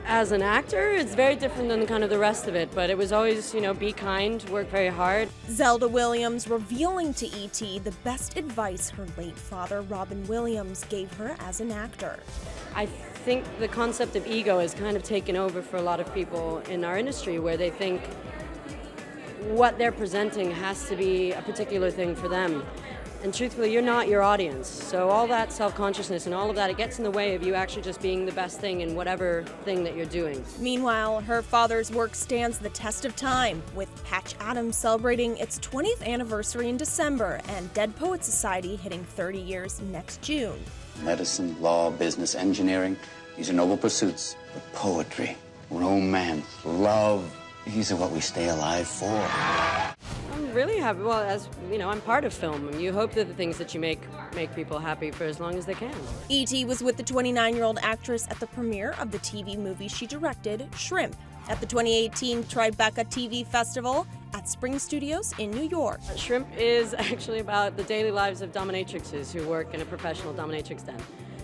As an actor, it's very different than kind of the rest of it, but it was always, be kind, work very hard. Zelda Williams revealing to E.T. the best advice her late father, Robin Williams, gave her as an actor. I think the concept of ego has kind of taken over for a lot of people in our industry, where they think what they're presenting has to be a particular thing for them. And truthfully, you're not your audience. So all that self-consciousness and all of that, it gets in the way of you actually just being the best thing in whatever thing that you're doing. Meanwhile, her father's work stands the test of time, with Patch Adams celebrating its 20th anniversary in December and Dead Poets Society hitting 30 years next June. Medicine, law, business, engineering, these are noble pursuits. But poetry, romance, love, these are what we stay alive for. I'm really happy. Well, as you know, I'm part of film, and you hope that the things that you make people happy for as long as they can. E.T. was with the 29-year-old actress at the premiere of the TV movie she directed, Shrimp, at the 2018 Tribeca TV Festival at Spring Studios in New York. Shrimp is actually about the daily lives of dominatrixes who work in a professional dominatrix den.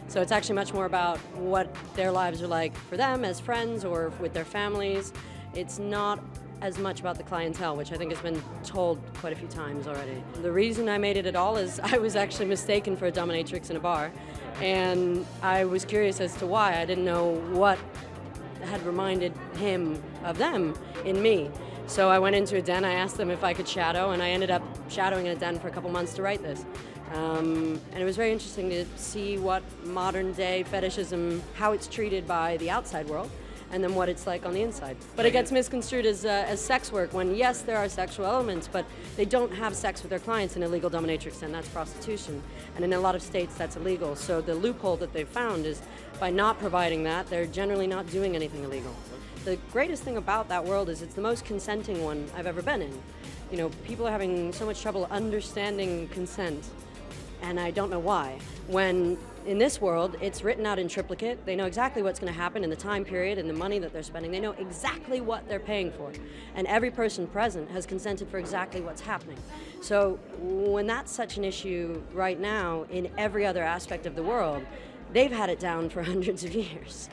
So it's actually much more about what their lives are like for them as friends or with their families. It's not as much about the clientele, which I think has been told quite a few times already. The reason I made it at all is I was actually mistaken for a dominatrix in a bar, and I was curious as to why. I didn't know what had reminded him of them in me. So I went into a den, I asked them if I could shadow, and I ended up shadowing in a den for a couple months to write this. And it was very interesting to see what modern day fetishism, how it's treated by the outside world, and then what it's like on the inside. But it gets misconstrued as sex work when, yes, there are sexual elements, but they don't have sex with their clients in a legal dominatrix, and that's prostitution. And in a lot of states, that's illegal. So the loophole that they've found is by not providing that, they're generally not doing anything illegal. The greatest thing about that world is it's the most consenting one I've ever been in. People are having so much trouble understanding consent, and I don't know why. When in this world, it's written out in triplicate. They know exactly what's going to happen in the time period and the money that they're spending. They know exactly what they're paying for. And every person present has consented for exactly what's happening. So when that's such an issue right now in every other aspect of the world, they've had it down for hundreds of years.